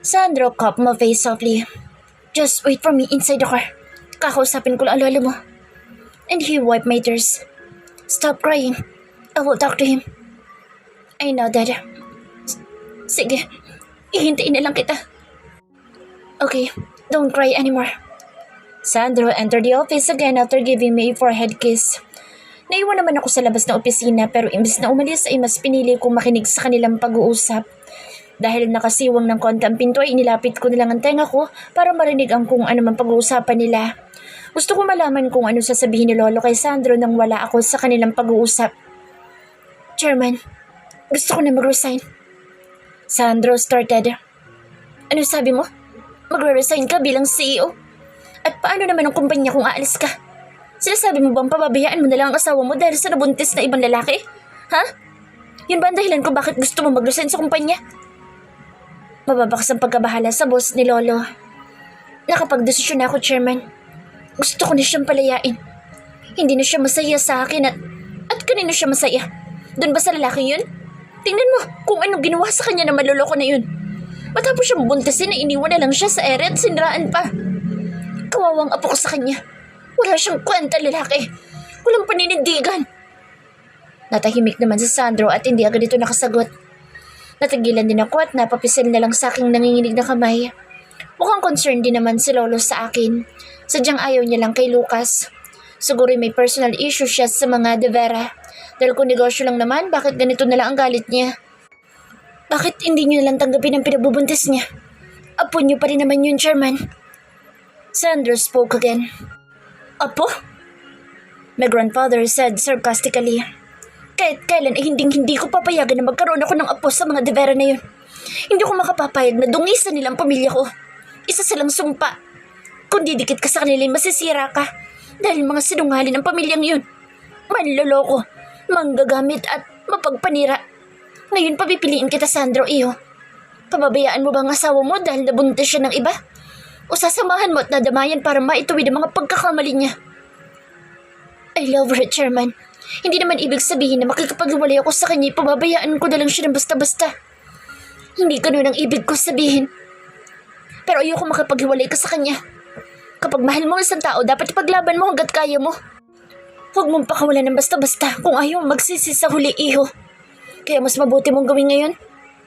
Sandro cupped my face softly. Just wait for me inside the car. Kakausapin ko lang ang lolo mo. And he wiped my tears. Stop crying. I will talk to him. I know, Dad. Sige, ihintayin na lang kita. Okay, don't cry anymore. Sandro entered the office again after giving me a forehead kiss. Naiwan naman ako sa labas ng opisina pero imbes na umalis ay mas pinili kong makinig sa kanilang pag-uusap. Dahil nakasiwang ng konti ang pinto ay inilapit ko na lang ang tenga ko para marinig ang kung ano man pag-uusapan nila. Gusto ko malaman kung ano sasabihin ni Lolo kay Sandro nang wala ako sa kanilang pag-uusap. Chairman, gusto ko na mag-resign. Sandro started. Ano sabi mo? Magre-resign ka bilang CEO? At paano naman ang kumpanya kung aalis ka? Sinasabi mo bang pababayaan mo na lang ang asawa mo dahil sa nabuntis na ibang lalaki? Ha? Yun ba ang dahilan kung bakit gusto mo mag-resign sa kumpanya? Mababakas ang pagkabahala sa boss ni Lolo. Nakapag-desisyon na ako, Chairman. Gusto ko na siyang palayain. Hindi na siya masaya sa akin at kanino siya masaya? Doon ba sa lalaki yun? Tingnan mo kung anong ginawa sa kanya na maloloko na yun. Matapos siyang buntisin na iniwan na lang siya sa ere at siniraan pa. Kawawang apo ko sa kanya. Wala siyang kwenta lalaki. Walang paninindigan. Natahimik naman si Sandro at hindi agad ito nakasagot. Natagilan din ako at napapisil na lang sa aking nanginginig na kamay. Mukhang concerned din naman si Lolo sa akin. Sadyang ayaw niya lang kay Lucas. Siguro may personal issue siya sa mga De Vera. Dahil kung negosyo lang naman, bakit ganito na lang ang galit niya? Bakit hindi niyo na lang tanggapin ang pinagbubuntis niya? Apo niyo pa rin naman yun, Chairman. Sandro spoke again. Apo? My grandfather said sarcastically. Kahit kailan ay hindi ko papayagan na magkaroon ako ng apo sa mga De Vera na yun. Hindi ko makapapayag na dungisan nilang pamilya ko. Isa silang sumpa. Kung didikit ka sa kanila, masisira ka. Dahil mga sinungaling ng pamilyang yun. Manloloko, manggagamit at mapagpanira. Ngayon papipiliin kita, Sandro, iyo. Pababayaan mo ba ang asawa mo dahil nabuntis siya ng iba? O sasamahan mo at nadamayan para maituwid ang mga pagkakamali niya? I love her, Chairman. Hindi naman ibig sabihin na makikipaghiwalay ako sa kanya, pababayaan ko na lang siya ng basta-basta. Hindi ganun ang ibig ko sabihin. Pero ayoko makipaghiwalay ka sa kanya. Kapag mahal mo ang isang tao, dapat ipaglaban mo hanggat kaya mo. Huwag mong pakawalan ng basta-basta kung ayaw magsisi sa huli, iho. Kaya mas mabuti mong gawin ngayon.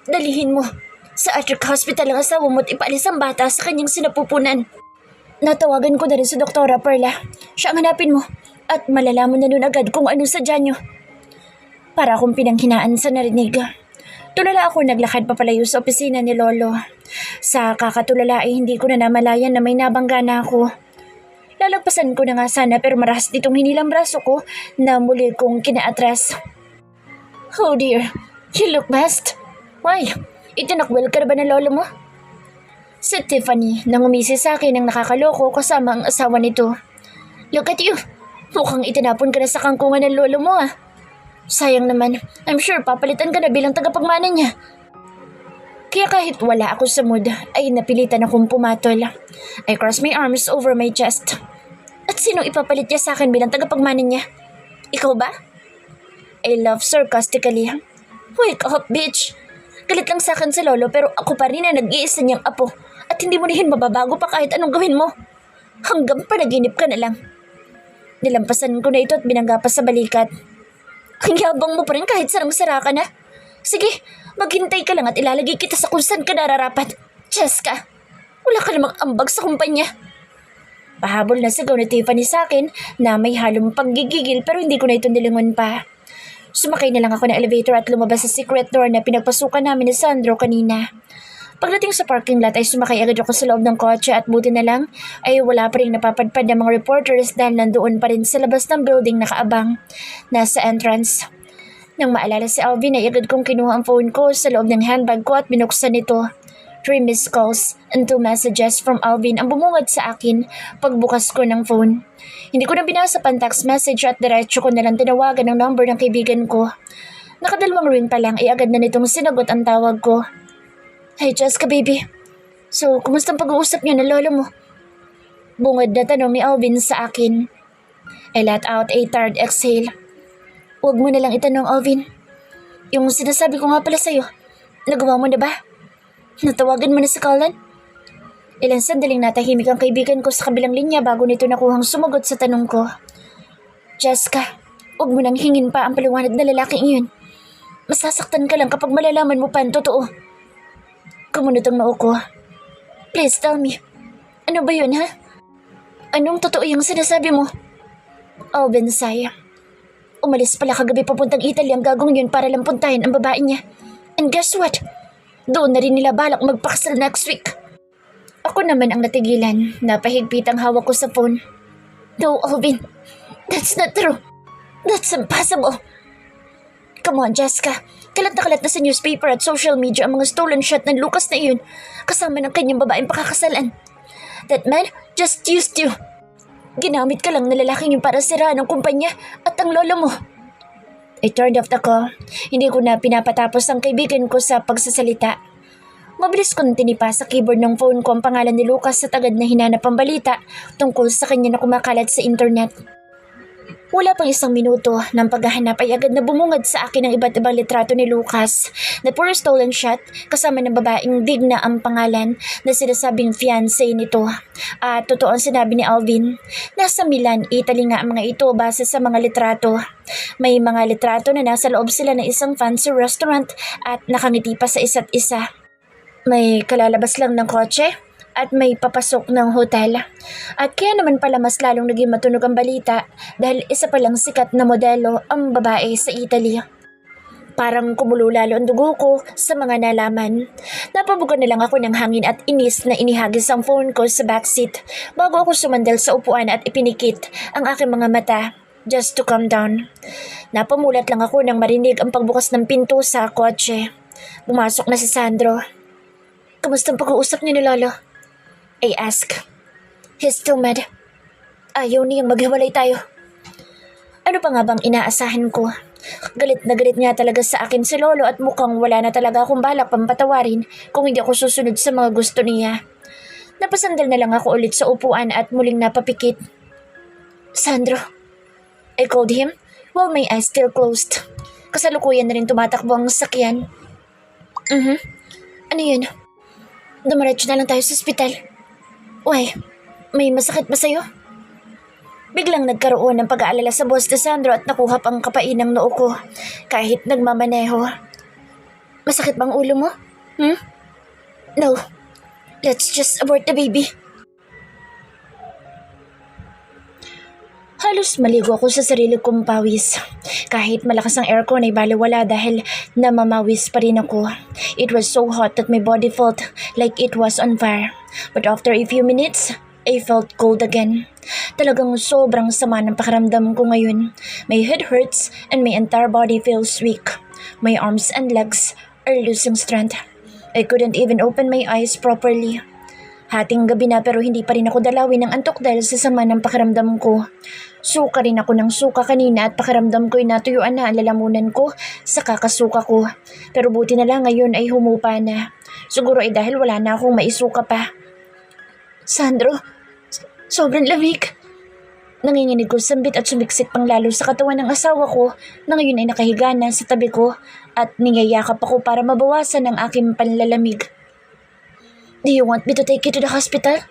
Dalihin mo sa Attic Hospital ang asawa mo at ipaalis ang bata sa kanyang sinapupunan. Natawagan ko na rin si Doktora Perla. Siya ang hanapin mo at malalaman na nun agad kung ano sadya nyo. Para akong pinanghinaan sa narinig. Tulala ako naglakad papalayo sa opisina ni Lolo. Sa kakatulala ay hindi ko na namalayan na may nabangga na ako. Lalagpasan ko na nga sana pero marahas ditong hinilang braso ko na muli kong kinaatras. Oh dear, you look best. Why? Itinakwil ka na ba ng lolo mo? Si Tiffany nang umisi sa akin ng nakakaloko kasama ang asawa nito. Look at you. Mukhang itinapon ka na sa kangkungan ng lolo mo ah. Sayang naman, I'm sure papalitan ka na bilang tagapagmana niya. Kaya kahit wala ako sa mood, ay napilitan akong pumatol. I crossed my arms over my chest. At sinong ipapalit niya sa akin bilang tagapagmana niya? Ikaw ba? I laughed sarcastically. Wake up, bitch! Galit lang sa akin si Lolo pero ako pa rin ang nag-iisa niyang apo at hindi mo rin mababago pa kahit anong gawin mo. Hanggang panaginip ka na lang. Nilampasan ko na ito at binangga pa sa balikat. Ang yabang mo pa rin kahit sarang-sara ka na. Sige, maghintay ka lang at ilalagay kita sa kung saan ka nararapat. Cheska, wala ka namang ambag sa kumpanya. Pahabol na sigaw ni Tiffany sa akin na may halong paggigigil pero hindi ko na ito nilingon pa. Sumakay na lang ako ng elevator at lumabas sa secret door na pinagpasukan namin ni Sandro kanina. Pagdating sa parking lot ay sumakay agad ako sa loob ng kotse at buti na lang ay wala pa rin napapadpad ng mga reporters dahil nandoon pa rin sa labas ng building nakaabang. Nasa entrance. Nang maalala si Alvin ay agad kong kinuha ang phone ko sa loob ng handbag ko at binuksan ito. 3 missed calls and 2 messages from Alvin ang bumungad sa akin pagbukas ko ng phone. Hindi ko na binasa pang text message at diretso ko na lang tinawagan ang number ng kaibigan ko. Nakadalawang ring pa lang ay agad na nitong sinagot ang tawag ko. Hey Jessica baby, so kumusta ang pag-uusap niyo ng lolo mo? Bungad na tanong ni Alvin sa akin. I let out a tired exhale. Huwag mo na lang itanong Alvin. Yung sinasabi ko nga pala sa'yo, nagawa mo na ba? Natawagan mo na si Colin? Ilang sandaling natahimik ang kaibigan ko sa kabilang linya bago nito nakuhang sumagot sa tanong ko. Jessica, huwag mo nang hingin pa ang paliwanag na lalaking iyon. Masasaktan ka lang kapag malalaman mo pa ang totoo. Kumunot ang noo ko. Please tell me. Ano ba yun, ha? Anong totoo yung sinasabi mo? Alvin sigh. Umalis pala kagabi papuntang Italy ang gagong yun para lang puntahin ang babae niya. And guess what? Doon na rin nila balak magpakasal next week. Ako naman ang natigilan. Napahigpit ang hawak ko sa phone. No, Alvin. That's not true. That's impossible. Come on, Jessica. Kalat na sa newspaper at social media ang mga stolen shot ng Lucas na iyon kasama ng kanyang babaeng pakakasalan. That man just used you. Ginamit ka lang na lalaking yung para siraan ang kumpanya at ang lolo mo. I turned off the call. Hindi ko na pinapatapos ang kaibigan ko sa pagsasalita. Mabilis kong tinipa sa keyboard ng phone ko ang pangalan ni Lucas sa tagad na hinanap ang balita tungkol sa kanya na kumakalat sa internet. Wala pang isang minuto ng paghahanap ay agad na bumungad sa akin ang iba't ibang litrato ni Lucas na puro stolen shot kasama ng babaeng Digna ang pangalan na sinasabing fiancé nito. At totoo ang sinabi ni Alvin. Nasa Milan, Italy nga ang mga ito base sa mga litrato. May mga litrato na nasa loob sila ng isang fancy restaurant at nakangiti pa sa isa't isa. May kalalabas lang ng kotse at may papasok ng hotel. At kaya naman pala mas lalong naging matunog ang balita dahil isa palang sikat na modelo ang babae sa Italy. Parang kumulo lalo ang dugo ko sa mga nalaman. Napabugan na lang ako ng hangin at inis na inihagis ang phone ko sa backseat bago ako sumandal sa upuan at ipinikit ang aking mga mata just to calm down. Napamulat lang ako nang marinig ang pagbukas ng pinto sa kotse. Pumasok na si Sandro. Kamusta ang pag-uusap niyo ni Lolo? I ask. He's still mad. Ayaw niyang maghiwalay tayo. Ano pa nga bang inaasahan ko? Galit na galit nga talaga sa akin si Lolo at mukhang wala na talaga akong balak pampatawarin kung hindi ako susunod sa mga gusto niya. Napasandal na lang ako ulit sa upuan at muling napapikit. Sandro. I called him while my eyes still closed. Kasalukuyan na rin tumatakbo ang sakyan. Ano yun? Dumiretso na lang tayo sa ospital. Why? May masakit ba sa'yo? Biglang nagkaroon ng pag-aalala sa boss ni Sandro at nakuha pang kapainang noo ko kahit nagmamaneho. Masakit bang ulo mo? No. Let's just abort the baby. Halos maligo ako sa sarili kong pawis. Kahit malakas ang aircon ay baliwala dahil namamawis pa rin ako. It was so hot that my body felt like it was on fire. But after a few minutes, I felt cold again. Talagang sobrang sama ng pakiramdam ko ngayon. My head hurts and my entire body feels weak. My arms and legs are losing strength. I couldn't even open my eyes properly. Hating gabi na pero hindi pa rin ako dalawin ng antok dahil sa sama ng pakiramdam ko. Suka rin ako ng suka kanina at pakiramdam ko'y natuyuan na ang lalamunan ko sa kakasuka ko. Pero buti na lang ngayon ay humupa na. Siguro ay dahil wala na akong maisuka pa. Sandro, sobrang lamig. Nanginginig ko sambit at sumiksik pang lalo sa katawan ng asawa ko na ngayon ay nakahiga na sa tabi ko at niyayakap ako para mabawasan ang aking panlalamig. Do you want me to take you to the hospital?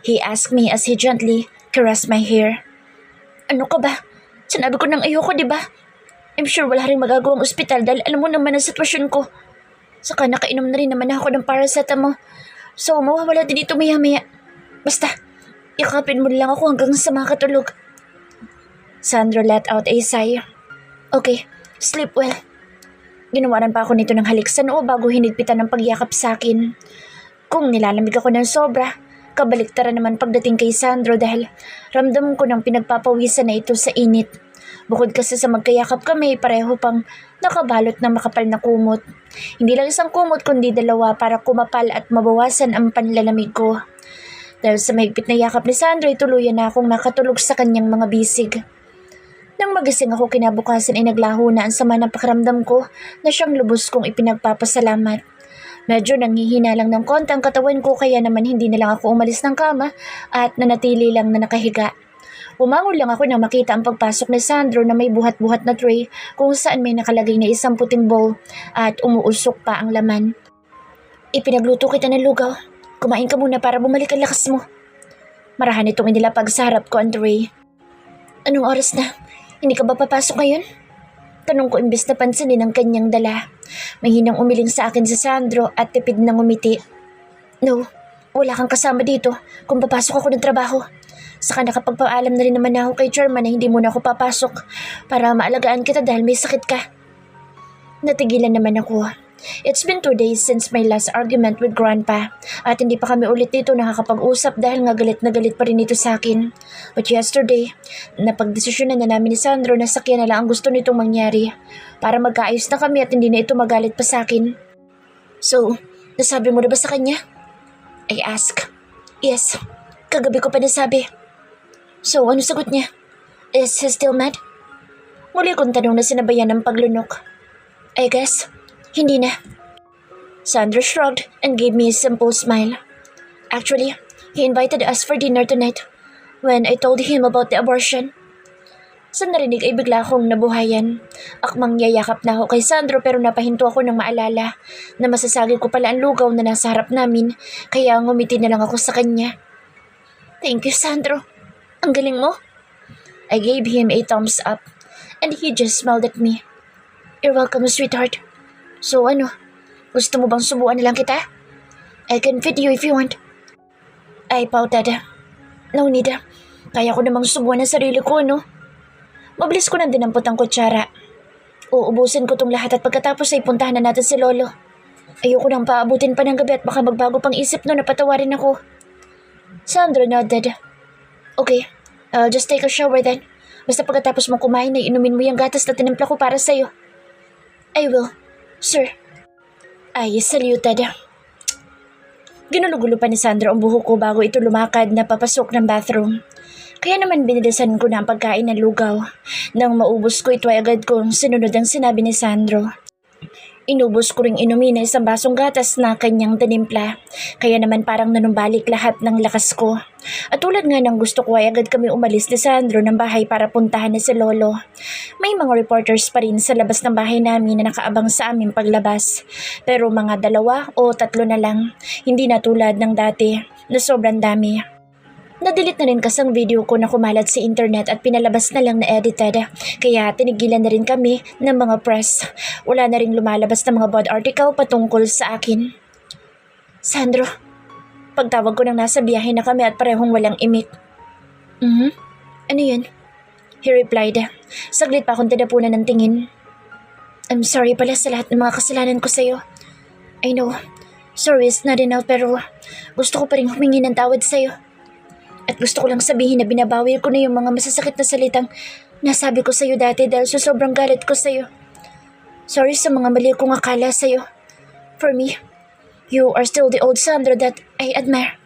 He asked me as he gently caressed my hair. Ano ka ba? Sinabi ko nang ayoko, di ba? I'm sure wala rin magagawang ospital dahil alam mo naman ang sitwasyon ko. Saka nakainom na rin naman ako ng paracetamol. So mawawala din ito maya-maya. Basta, yakapin mo lang ako hanggang sa makatulog. Sandro let out a sigh. Okay, sleep well. Ginawaran pa ako nito ng halik sa noo bago hinigpitan ng pagyakap sa akin. Kung nilalamig ako ng sobra, kabaliktaran naman pagdating kay Sandro dahil ramdam ko ng pinagpapawisan na ito sa init. Bukod kasi sa magkayakap kami, pareho pang nakabalot ng makapal na kumot. Hindi lang isang kumot kundi dalawa para kumapal at mabawasan ang panlalamig ko. Dahil sa mahigpit na yakap ni Sandro ay tuluyan na akong nakatulog sa kanyang mga bisig. Nang magising ako kinabukasan ay naglaho na ang sama ng pakiramdam ko na siyang lubos kong ipinagpapasalamat. Medyo nanghihina lang ng konti ang katawan ko kaya naman hindi na lang ako umalis ng kama at nanatili lang na nakahiga. Umangon lang ako nang makita ang pagpasok ni Sandro na may buhat-buhat na tray kung saan may nakalagay na isang puting bowl at umuusok pa ang laman. Ipinagluto kita ng lugaw. Kumain ka muna para bumalik ang lakas mo. Marahan itong inilapag sa harap ko, Andre. Anong oras na? Hindi ka ba papasok ngayon? Tanong ko imbes na pansinin ang kanyang dala. Mahinang umiling sa akin si Sandro at tipid na ngumiti. No, wala kang kasama dito kung papasok ako ng trabaho. Saka nakapagpaalam na rin naman ako kay Chairman na hindi muna ako papasok para maalagaan kita dahil may sakit ka. Natigilan naman ako. It's been 2 days since my last argument with Grandpa at hindi pa kami ulit dito nakakapag-usap dahil nga galit na galit pa rin ito sa akin. But yesterday, napagdesisyonan na namin ni Sandro na sakyan na lang ang gusto nitong mangyari para magkaayos na kami at hindi na ito magalit pa sa akin. So, nasabi mo na ba sa kanya? I ask. Yes, kagabi ko pa nasabi. So, ano sagot niya? Is he still mad? Muli kong tanong na sinabayan ng paglunok. I guess, hindi na. Sandro shrugged and gave me a simple smile. Actually, he invited us for dinner tonight when I told him about the abortion. Sa narinig ay bigla akong nabuhayan. Akmang yayakap na ako kay Sandro pero napahinto ako nang maalala na masasagi ko pala ang lugaw na nasa harap namin kaya ngumiti na lang ako sa kanya. Thank you, Sandro. Ang galing mo. I gave him a thumbs up and he just smiled at me. You're welcome, sweetheart. So ano, gusto mo bang subuan na lang kita? I can feed you if you want. I pouted. No need. Kaya ko namang subuan ang sarili ko, no? Mabilis ko nang dinampot ang kutsara. Uubusin ko tong lahat at pagkatapos ay puntahan na natin si Lolo. Ayoko nang paabutin pa ng gabi at baka magbago pang isip no na patawarin ako. Sandro nodded. Okay, I'll just take a shower then. Basta pagkatapos mong kumain ay inumin mo yung gatas na tinimpla ko para sa'yo. I will, sir. I saluted. Ginulo-gulo pa ni Sandro ang buhok ko bago ito lumakad na papasok ng bathroom. Kaya naman binilisan ko na ang pagkain ng lugaw. Nang maubos ko ito ay agad kong sinunod ang sinabi ni Sandro. Inubos ko ring inumin na isang basong gatas na kanyang tinimpla. Kaya naman parang nanumbalik lahat ng lakas ko. At tulad nga ng gusto ko ay agad kami umalis ni Sandro ng bahay para puntahan na si Lolo. May mga reporters pa rin sa labas ng bahay namin na nakaabang sa aming paglabas. Pero mga 2 o 3 na lang. Hindi na tulad ng dati na sobrang dami. Nadelete na rin kasang video ko na kumalat sa internet at pinalabas na lang na edited. Kaya tinigilan na rin kami ng mga press. Wala na rin lumalabas na mga bad article patungkol sa akin. Sandro, pagtawag ko nang nasa biyahe na kami at parehong walang imik. Ano yun? He replied. Saglit pa akong tinapunan ng tingin. I'm sorry pala sa lahat ng mga kasalanan ko sa'yo. I know, sorry is not enough pero gusto ko pa rin humingi ng tawad sa'yo. At gusto ko lang sabihin na binabawi ko na yung mga masasakit na salitang nasabi ko sa'yo dati dahil sa sobrang galit ko sa'yo. Sorry sa mga mali kong akala sa'yo. For me, you are still the old Sandro that I admire.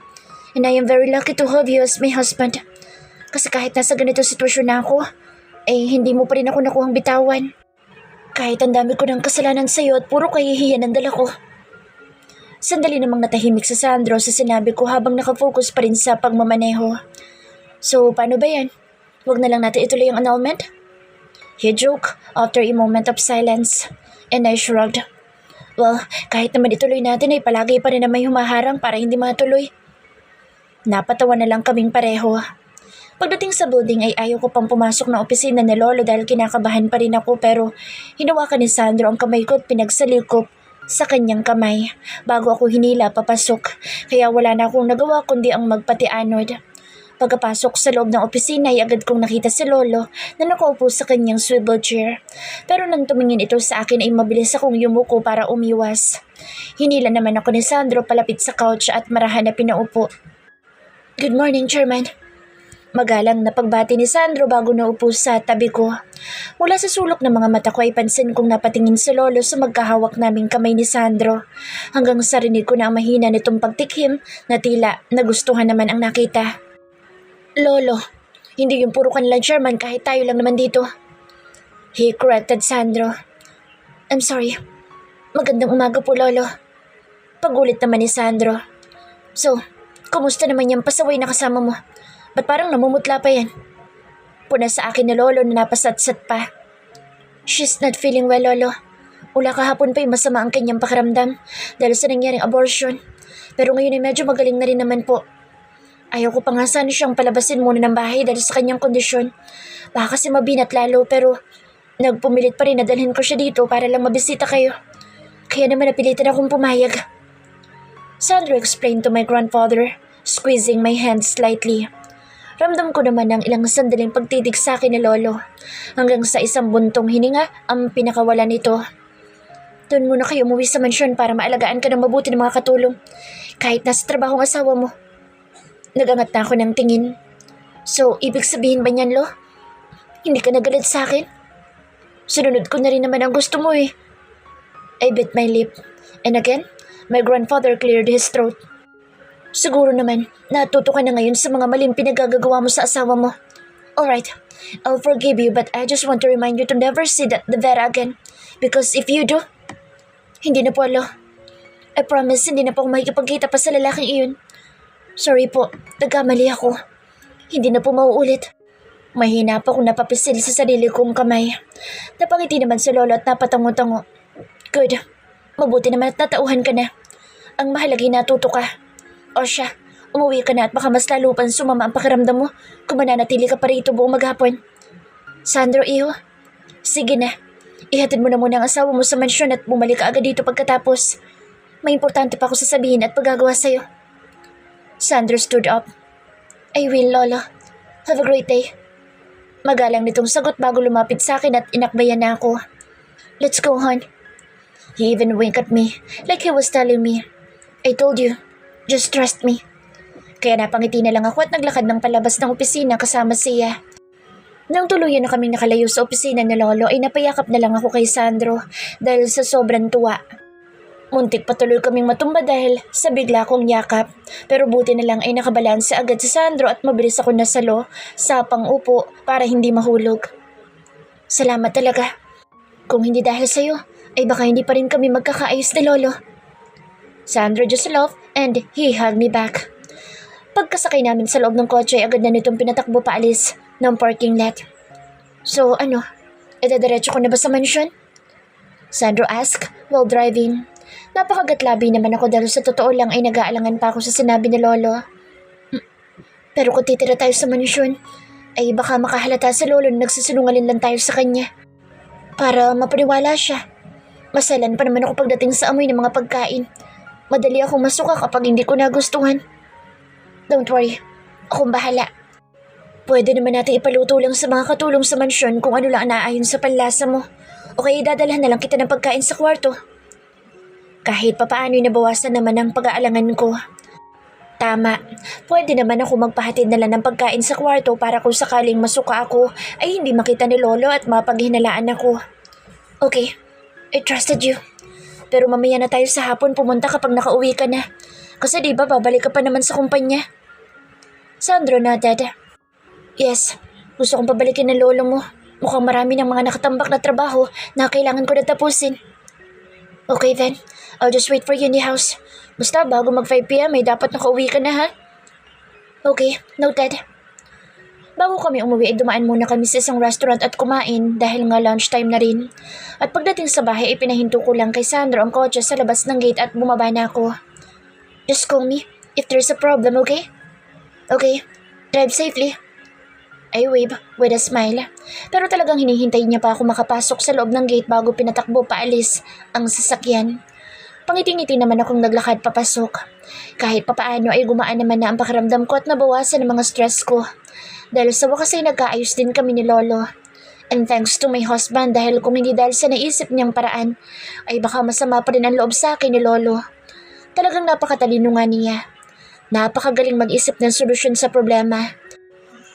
And I am very lucky to have you as my husband. Kasi kahit nasa ganito sitwasyon na ako, ay hindi mo pa rin ako nakuhang bitawan. Kahit ang dami ko ng kasalanan sa'yo at puro kahihiyan ang dala ko. Sandali namang natahimik sa Sandro sa sinabi ko habang nakafocus pa rin sa pagmamaneho. So, paano ba yan? Huwag na lang natin ituloy ang annulment? He joked after a moment of silence, and I shrugged. Well, kahit naman ituloy natin ay palagi pa rin na may humaharang para hindi matuloy. Napatawa na lang kaming pareho. Pagdating sa building ay ayaw ko pang pumasok ng opisina ni Lolo dahil kinakabahan pa rin ako pero hinawakan ni Sandro ang kamay ko at pinagsalikop sa kanyang kamay bago ako hinila papasok kaya wala na akong nagawa kundi ang magpatianod. Pagkapasok sa loob ng opisina ay agad kong nakita si Lolo na nakaupo sa kanyang swivel chair. Pero nang tumingin ito sa akin ay mabilis akong yumuko para umiwas. Hinila naman ako ni Sandro palapit sa couch at marahan na pinaupo. Good morning, Chairman. Magalang na pagbati ni Sandro bago naupo sa tabi ko. Mula sa sulok ng mga mata ko ay pansin kong napatingin si Lolo sa magkahawak naming kamay ni Sandro. Hanggang sa rinig ko na ang mahina nitong pagtikhim na tila nagustuhan naman ang nakita. Lolo, hindi yung puro kanila Chairman kahit tayo lang naman dito. He corrected Sandro. I'm sorry. Magandang umaga po, Lolo. Pagulit naman ni Sandro. So, kumusta naman yung pasaway na kasama mo? Ba't parang namumutla pa yan? Puna sa akin na Lolo na napasatsat pa. She's not feeling well, Lolo. Mula kahapon pa masama ang kanyang pakiramdam dahil sa nangyaring abortion. Pero ngayon ay medyo magaling na rin naman po. Ayaw ko pa nga sana siyang palabasin muna ng bahay dahil sa kanyang kondisyon. Baka kasi mabinat lalo pero nagpumilit pa rin na dalhin ko siya dito para lang mabisita kayo. Kaya naman napilitan akong pumayag. Sandro explained to my grandfather, squeezing my hand slightly. Ramdam ko naman ang ilang sandaling pagtitig sa akin ni Lolo, hanggang sa isang buntong hininga ang pinakawala nito. Doon muna kayo umuwi sa mansyon para maalagaan ka ng mabuti ng mga katulong, kahit nasa trabaho ang asawa mo. Nagangat na ako ng tingin. So, ibig sabihin ba niyan, Lo? Hindi ka nagalit sa akin? Sununod ko na rin naman ang gusto mo eh. I bit my lip, and again, my grandfather cleared his throat. Siguro naman, natuto ka na ngayon sa mga maling pinagagagawa mo sa asawa mo. Alright, I'll forgive you but I just want to remind you to never see that the Vera again. Because if you do, hindi na po, Lo. I promise hindi na po ako makikipagkita pa sa lalaking iyon. Sorry po, nagkamali ako. Hindi na po mauulit. Mahina pa akong napapisil sa sarili kong kamay. Napangiti naman si Lolo at napatango-tango. Good. Mabuti naman at natauhan ka na. Ang mahalagay natuto ka. O siya, umuwi ka na at baka mas lalo pang sumama ang pakiramdam mo kung mananatili ka pa rito buong maghapon. Sandro, iho. Sige na. Ihatid mo na muna ang asawa mo sa mansyon at bumalik ka agad dito pagkatapos. May importante pa ako sasabihin at paggagawa sa'yo. Sandro stood up. I will, Lolo. Have a great day. Magalang nitong sagot bago lumapit sa akin at inakbayan na ako. Let's go, hon. He even winked at me like he was telling me, I told you. Just trust me. Kaya napangiti na lang ako at naglakad ng palabas ng opisina kasama siya. Nang tuluyan na kaming nakalayo sa opisina ni Lolo ay napayakap na lang ako kay Sandro dahil sa sobrang tuwa. Muntik patuloy kaming matumba dahil sa bigla kong yakap. Pero buti na lang ay nakabalanse agad si Sandro at mabilis ako nasalo sa pang-upo para hindi mahulog. Salamat talaga. Kung hindi dahil sa'yo ay baka hindi pa rin kami magkakaayos ni Lolo. Sandro just laughed and he hugged me back. Pagkasakay namin sa loob ng kotse ay agad na nitong pinatakbo paalis ng parking lot. So ano, idadiretso ko na ba sa mansyon? Sandro asked while driving. Napakagatlabi naman ako dahil sa totoo lang ay nag-aalangan pa ako sa sinabi ni Lolo. Pero kung titira tayo sa mansyon, ay baka makahalata sa Lolo na nagsisinungaling lang tayo sa kanya. Para mapaniwala siya. Masalan pa naman ako pagdating sa amoy ng mga pagkain. Madali akong masuka kapag hindi ko nagustuhan. Don't worry, akong bahala. Pwede naman natin ipaluto lang sa mga katulong sa mansyon kung ano lang naayon sa panlasa mo. O kaya idadalhan na lang kita ng pagkain sa kwarto. Kahit papaano'y nabawasan naman ang pag-aalangan ko. Tama, pwede naman ako magpahatid na lang ng pagkain sa kwarto para kung sakaling masuka ako ay hindi makita ni Lolo at mapaghinalaan ako. Okay, I trusted you. Pero mamaya na tayo sa hapon pumunta kapag nakauwi ka na. Kasi di ba babalik ka pa naman sa kumpanya? Sandro nodded. Yes, gusto kong pabalikin ng lolo mo. Mukhang marami ng mga nakatambak na trabaho na kailangan ko na tapusin. Okay then, I'll just wait for you in the house. Basta bago mag 5 p.m. ay dapat nakauwi ka na ha? Okay, noted. Bago kami umuwi ay dumaan muna kami sa isang restaurant at kumain dahil nga lunchtime na rin. At pagdating sa bahay ay pinahinto ko lang kay Sandro ang kotse sa labas ng gate at bumaba na ako. Just call me if there's a problem, okay? Okay, drive safely. I wave with a smile. Pero talagang hinihintay niya pa ako makapasok sa loob ng gate bago pinatakbo paalis ang sasakyan. Pangiti-ngiti naman akong naglakad papasok. Kahit papaano ay gumaan naman na ang pakiramdam ko at nabawasan ang mga stress ko. Dahil sa wakas ay nagkaayos din kami ni Lolo. And thanks to my husband dahil kung hindi dahil sa naisip niyang paraan, ay baka masama pa rin ang loob sa akin ni Lolo. Talagang napakatalino nga niya. Napakagaling mag-isip ng solusyon sa problema.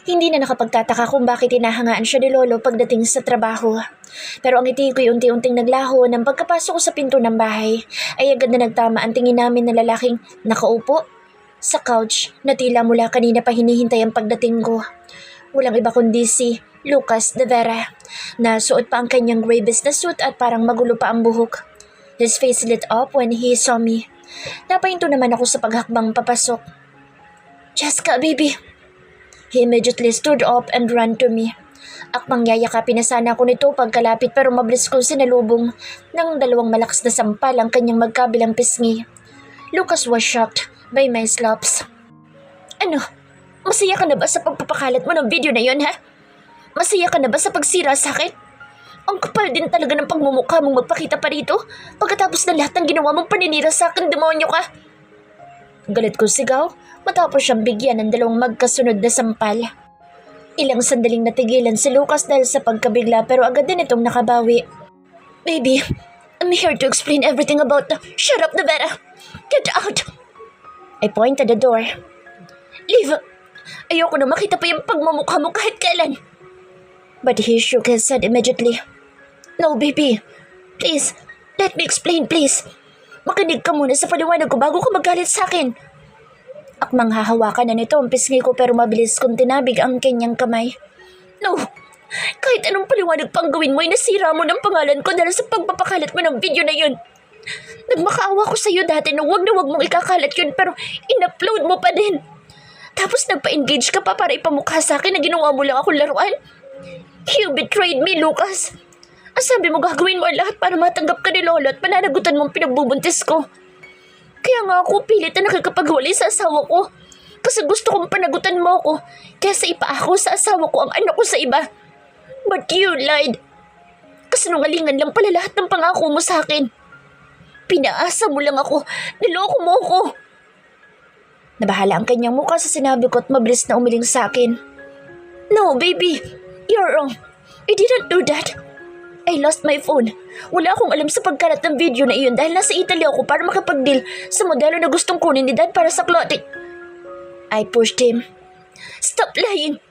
Hindi na nakapagtataka kung bakit hinahangaan siya ni Lolo pagdating sa trabaho. Pero ang ngiti ko'y unti-unting naglaho nang pagkapasok ko sa pinto ng bahay ay agad na nagtama ang tingin namin na lalaking nakaupo sa couch na tila mula kanina pa hinihintay ang pagdating ko. Walang iba kundi si Lucas de Vera na suot pa ang kanyang gray business suit at parang magulo pa ang buhok. His face lit up when he saw me. Napahinto naman ako sa paghakbang papasok. Jessica, baby! He immediately stood up and ran to me. Akmang yayakapin na sana ako nito pagkalapit pero mabilis kong sinalubong ng dalawang malakas na sampal ang kanyang magkabilang pisngi. Lucas was shocked by my slaps. Ano? Masaya ka na ba sa pagpapakalat mo ng video na yon, ha? Masaya ka na ba sa pagsira sa akin? Ang kapal din talaga ng pagmumukha mong magpakita pa rito pagkatapos ng lahat ng ginawa mong paninira sa akin, demonyo ka! Galit kong sigaw matapos siyang bigyan ng dalawang magkasunod na sampal. Ilang sandaling natigilan si Lucas dahil sa pagkabigla pero agad din itong nakabawi. Baby, I'm here to explain everything about the... Shut up, Nevada! Get out! I pointed the door. Leave! Ayoko na makita pa yung pagmamukha mo kahit kailan. But he shook his head immediately. No, baby. Please, let me explain, please. Makinig ka muna sa paliwanag ko bago ka magalit sa akin. Akmang hahawakan na nito ang pisngi ko pero mabilis kong tinabig ang kanyang kamay. No! Kahit anong paliwanag pang gawin mo ay nasira mo ng pangalan ko dahil sa pagpapakalat mo ng video na yun. Nagmakaawa ko sa'yo dati na wag mong ikakalat yun pero in-upload mo pa din. Tapos nagpa-engage ka pa para ipamukha sa akin na ginawa mo lang akong laruan. You betrayed me, Lucas. Ang sabi mo gagawin mo ang lahat para matanggap ka ni Lolo at pananagutan mong pinagbubuntis ko. Kaya nga ako pilit na nakikipaghiwalay sa asawa ko. Kasi gusto kong panagutan mo ako kaysa ipaako sa asawa ko ang anak ko sa iba. But you lied. Kasinungalingan lang pala lahat ng pangako mo sa akin. Pinaasa mo lang ako. Niloko mo ako. Nabahala ang kanyang mukha sa sinabi ko at mabilis na umiling sa akin. No, baby. You're wrong. I didn't do that. I lost my phone. Wala akong alam sa pagkalat ng video na iyon dahil nasa Italy ako para makapag-deal sa modelo na gustong kunin ni Dad para sa clothing. I pushed him. Stop lying.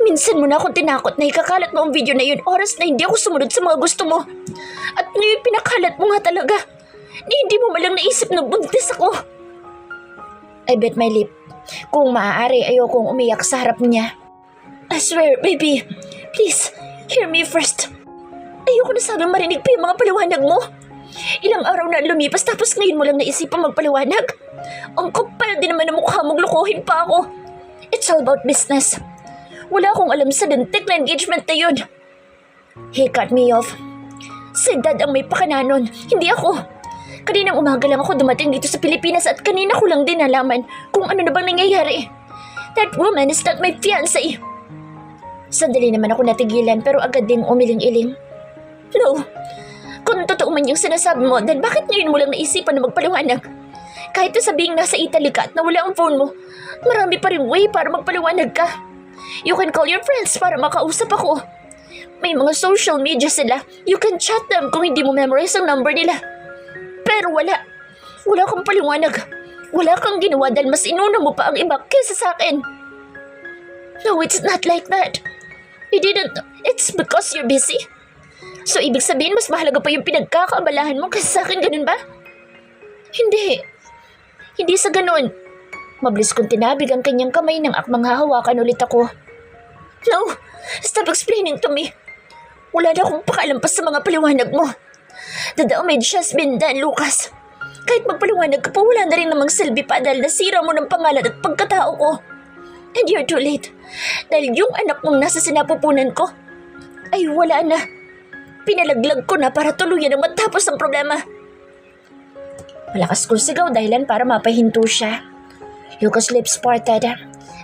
Minsan mo na akong tinakot na ikakalat mo ang video na iyon oras na hindi ako sumunod sa mga gusto mo. At ngayon pinakalat mo nga talaga na hindi mo malang naisip na buntis ako. I bit my lip. Kung maaari ayokong umiyak sa harap niya. I swear, baby. Please, hear me first. Ayoko na sanang marinig pa yung mga paliwanag mo. Ilang araw na lumipas tapos ngayon mo lang naisipang magpaliwanag. Ang kapal din naman ang mukha mong lokohin pa ako. It's all about business. Wala akong alam sa lintik na engagement na yun. He cut me off. Si Dad ang may pakananon, hindi ako. Kaninang umaga lang ako dumating dito sa Pilipinas at kanina ko lang din nalaman kung ano na bang nangyayari. That woman is not my fiancé. Sandali naman ako natigilan pero agad ding umiling-iling. No. Kung totoo man yung sinasabi mo, then bakit ngayon mo lang naisipan na magpaliwanag? Kahit na sabihing nasa Italy ka at nawala ang phone mo, marami pa rin way para magpaliwanag ka. You can call your friends para makausap ako. May mga social media sila. You can chat them kung hindi mo memorize ang number nila. Pero wala. Wala kang paliwanag. Wala kang ginawa dahil mas inuna mo pa ang iba kaysa sa akin. No, it's not like that. You didn't. It's because you're busy. So, ibig sabihin, mas mahalaga pa yung pinagkakaabalahan mo kasi sa akin, ganun ba? Hindi. Hindi sa ganun. Mabilis kong tinabig ang kanyang kamay nang akmang hahawakan ulit ako. No! Stop explaining to me. Wala na akong pakialam pa sa mga paliwanag mo. The damage has been done, Lucas. Kahit magpaliwanag ka pa, wala na rin namang silbi pa dahil nasira mo ng pangalan at pagkatao ko. And you're too late. Dahil yung anak mong nasa sinapupunan ko, ay wala na. Pinalaglag ko na para tuluyan ang matapos ang problema. Malakas kong sigaw dahilan para mapahinto siya. Lucas' lips parted.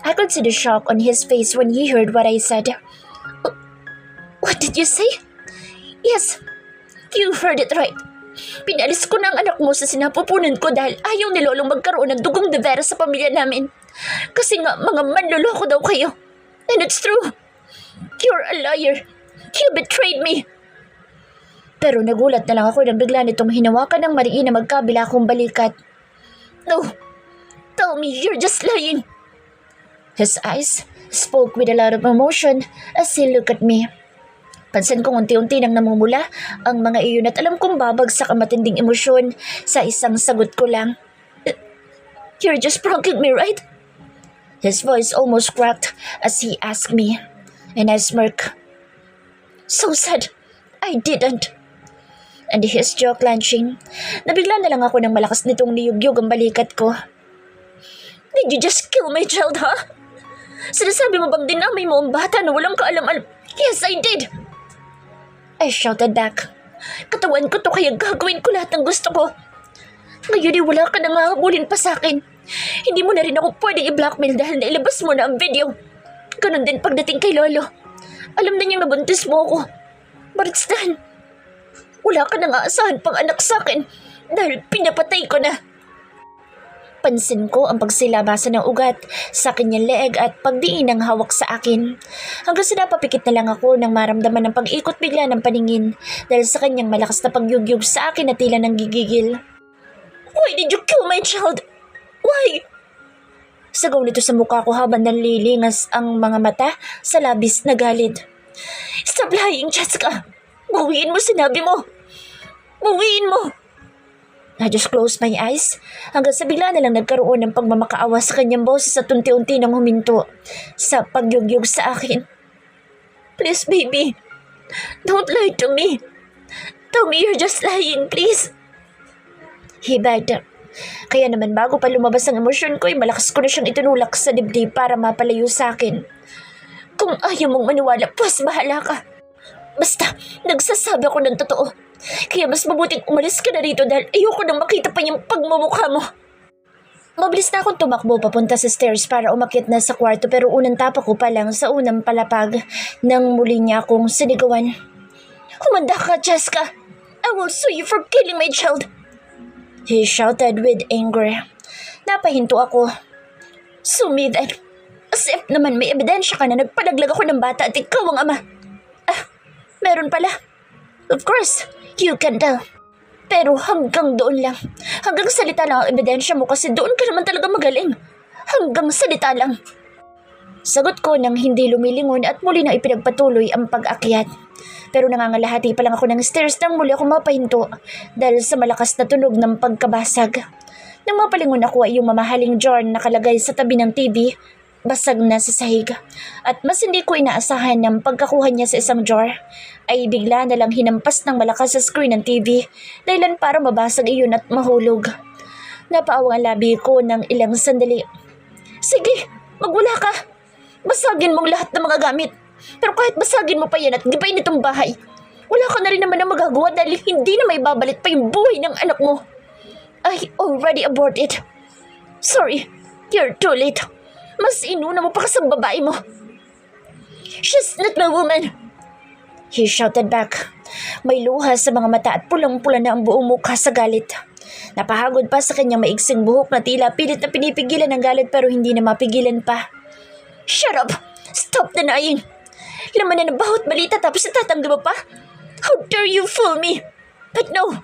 I could see the shock on his face when he heard what I said. What did you say? Yes, you heard it right. Pinalis ko na ang anak mo sa sinapupunan ko dahil ayaw ni Lolong magkaroon ng dugong de vera sa pamilya namin. Kasi nga mga manloloko daw kayo. And it's true. You're a liar. You betrayed me. Pero nagulat na lang ako nang bigla nitong hinawakan ng mariin na magkabila kong balikat. No, tell me you're just lying. His eyes spoke with a lot of emotion as he looked at me. Pansin kong unti-unti nang namumula ang mga iyon at alam kong babagsak ang matinding emosyon sa isang sagot ko lang. You're just pranking me, right? His voice almost cracked as he asked me, and I smirked. So sad, I didn't. And his jaw clenching. Nabigla na lang ako nang malakas nitong niyugyog ang balikat ko. Did you just kill my child, ha? Sinasabi mo bang dinamay mo ang bata na walang kaalam-alam? Yes, I did! I shouted back. Katawan ko to kaya gagawin ko lahat ng gusto ko. Ngayon wala ka nang hahabulin pa sa akin. Hindi mo na rin ako pwedeng i-blackmail dahil nailabas mo na ang video. Ganon din pagdating kay Lolo. Alam na niyang nabuntis mo ako. But Stan, wala ka nang aasahan pang anak sa akin dahil pinapatay ko na. Pansin ko ang pagsilabasa ng ugat sa kanyang leeg at pagdiin ng hawak sa akin. Hanggang sa napapikit na lang ako nang maramdaman ng pag-ikot bigla ng paningin dahil sa kanyang malakas na pagyugyug sa akin na tila nang gigigil. Why did you kill my child? Why? Sagaw nito sa mukha ko habang nanlilingas ang mga mata sa labis na galit. Stop lying, Jessica! Bawiin mo sinabi mo! Bawiin mo! I just closed my eyes hanggang sa bigla na lang nagkaroon ng pagmamakaawa sa kanyang boses at unti-unti nang huminto sa pagyugyug sa akin. Please, baby. Don't lie to me. Tell me you're just lying, please. He begged. Kaya naman bago pa lumabas ang emosyon ko, malakas ko na siyang itinulak sa dibdib para mapalayo sa akin. Kung ayaw mong maniwala, pues bahala ka. Basta, nagsasabi ako ng totoo. Kaya mas mabuting umalis ka na rito dahil ayoko nang makita pa yung pagmumukha mo. Mabilis na akong tumakbo papunta sa stairs para umakyat na sa kwarto pero unang tapak ko pa lang sa unang palapag nang muli niya akong sinigawan. Humanda ka, Jessica! I will sue you for killing my child! He shouted with anger. Napahinto ako. Sue me then. As if naman may ebidensya ka na nagpalaglag ako ng bata at ikaw ang ama. Meron pala. Of course, you can tell. Pero hanggang doon lang. Hanggang salita lang ang ebidensya mo kasi doon ka naman talaga magaling. Hanggang salita lang. Sagot ko nang hindi lumilingon at muli na ipinagpatuloy ang pag-akyat. Pero nangangalahati pa lang ako ng stairs nang muli ako mapahinto dahil sa malakas na tunog ng pagkabasag. Nang mapalingon ako ay yung mamahaling jar na nakalagay sa tabi ng TV, basag na sa sahig. At mas hindi ko inaasahan ng pagkakuha niya sa isang jar, ay bigla na lang hinampas ng malakas sa screen ng TV, dahilan para mabasag iyon at mahulog. Napaawang ang labi ko ng ilang sandali. Sige, magwala ka. Basagin mong lahat ng mga gamit. Pero kahit basagin mo pa yan at gibayin itong bahay, wala ka na rin naman ang magagawa dahil hindi na may babalit pa yung buhay ng anak mo. I already aborted. Sorry, you're too late. Mas inuna mo pa ka sa babae mo. She's not my woman. He shouted back. May luha sa mga mata at pulang-pula na ang buong mukha sa galit. Napahagod pa sa kanyang maiksing buhok na tila pilit na pinipigilan ng galit pero hindi na mapigilan pa. Shut up! Stop denying! Laman na ng bawat balita tapos natatanggi mo pa? How dare you fool me? But no,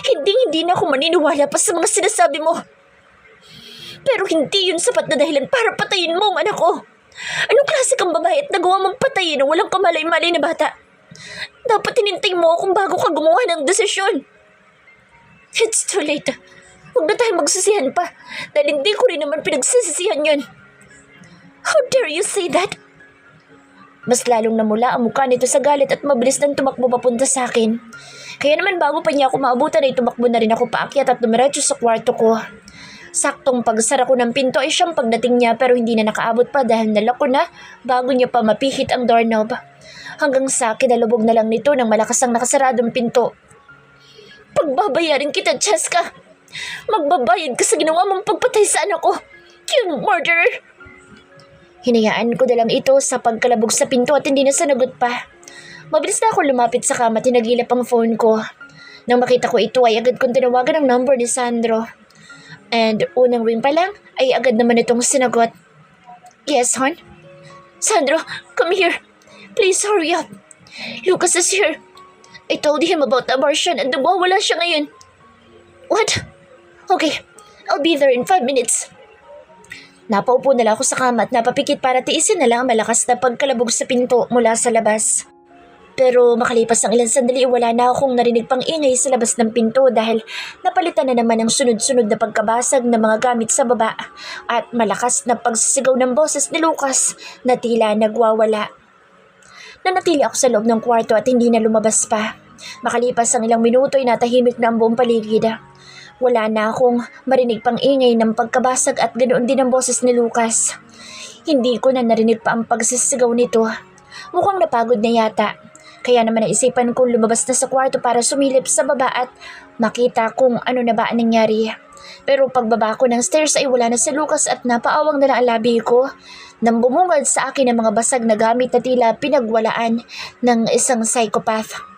hindi na ako maniniwala pa sa mga sinasabi mo. Pero hindi yun sapat na dahilan para patayin mo ang anak ko. Anong klase kang babae at nagawa mong patayin ng walang kamalay-malay na bata? Dapat hinintay mo akong bago ka gumawa ng desisyon. It's too late. Huwag na tayo magsisihan pa dahil hindi ko rin naman pinagsisisihan yun. How dare you say that? Mas lalong namula ang mukha nito sa galit at mabilis nang tumakbo papunta sa akin. Kaya naman bago pa niya ako maabutan ay tumakbo na rin ako paakyat at dumiretso sa kwarto ko. Saktong pagsara ko ng pinto ay siyang pagdating niya pero hindi na nakaabot pa dahil nalako na bago niya pa mapihit ang doorknob. Hanggang sa kinalubog na lang nito ng malakas ang nakasaradong pinto. Pagbabayarin kita, Jessica! Magbabayad ka sa ginawa mong pagpatay sa anak ko! You murderer! Hinayaan ko na lang ito sa pagkalabog sa pinto at hindi na sanagot pa. Mabilis na ako lumapit sa kama at tinagilap ang phone ko. Nang makita ko ito ay agad kong tinawagan ang number ni Sandro. And unang ring pa lang ay agad naman itong sinagot. Yes, hon? Sandro, come here. Please hurry up. Lucas is here. I told him about the abortion and nawawala siya ngayon. What? Okay, I'll be there in 5 minutes. Napaupo na lang ako sa kama at napapikit para tiisin na lang ang malakas na pagkalabog sa pinto mula sa labas. Pero makalipas ang ilang sandali wala na akong narinig pang ingay sa labas ng pinto dahil napalitan na naman ang sunod-sunod na pagkabasag ng mga gamit sa baba at malakas na pagsisigaw ng boses ni Lucas na tila nagwawala. Nanatili ako sa loob ng kwarto at hindi na lumabas pa. Makalipas ang ilang minuto ay natahimik na ang buong paligid. Wala na akong marinig pang ingay ng pagkabasag at ganoon din ang boses ni Lucas. Hindi ko na narinig pa ang pagsisigaw nito. Mukhang napagod na yata. Kaya naman naisipan kong lumabas na sa kwarto para sumilip sa baba at makita kung ano na ba ang nangyari. Pero pagbaba ko ng stairs ay wala na si Lucas at napaawang na lang ang labi ko nang bumungad sa akin ang mga basag na gamit na tila pinagwalaan ng isang psychopath.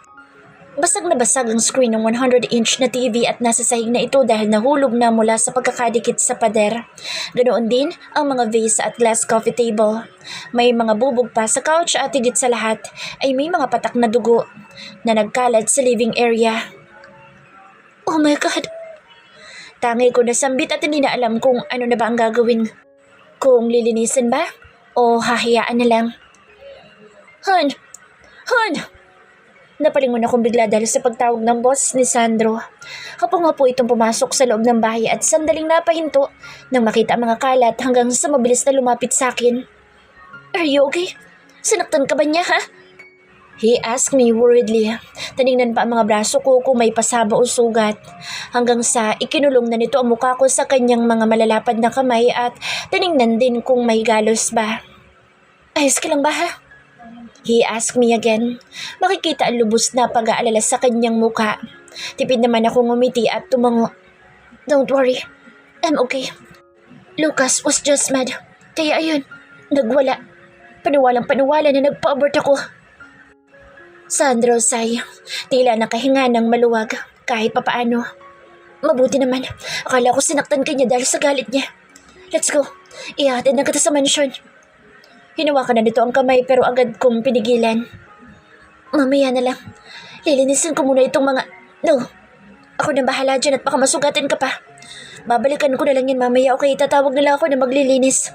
Basag na basag ang screen ng 100-inch na TV at nasa sahig na ito dahil nahulog na mula sa pagkakadikit sa pader. Ganoon din ang mga vase at glass coffee table. May mga bubog pa sa couch at higit sa lahat ay may mga patak na dugo na nagkalat sa living area. Oh my God! Tangi ko nasambit at hindi na alam kung ano na ba ang gagawin. Kung lilinisin ba o hahayaan na lang. Hun! Hun! Napalingon akong bigla dahil sa pagtawag ng boss ni Sandro. Kapag nga po itong pumasok sa loob ng bahay at sandaling napahinto nang makita ang mga kalat hanggang sa mabilis na lumapit sa akin. Are you okay? Sinaktan ka ba niya, ha? He asked me worriedly. Tinignan pa ang mga braso ko kung may pasaba o sugat. Hanggang sa ikinulong na nito ang mukha ko sa kanyang mga malalapad na kamay at tinignan din kung may galos ba. Ayos ka lang ba, ha? He asked me again. Makikita ang lubos na pag-aalala sa kanyang mukha. Tipid naman akong ngumiti at tumango. Don't worry, I'm okay. Lucas was just mad. Kaya ayun, nagwala. Paniwalang-paniwala na nagpa-abort ako. Sandro sigh. Tila nakahinga ng maluwag kahit papaano. Mabuti naman. Akala ko sinaktan kanya dahil sa galit niya. Let's go. Ihatid na kita sa mansyon. Hinawakan na nito ang kamay pero agad kong pinigilan. Mamaya na lang. Lilinisin ko muna itong mga... No. Ako na bahala dyan at baka masugatan ka pa. Babalikan ko na lang yan mamaya. Okay, tatawag nila ako na maglilinis.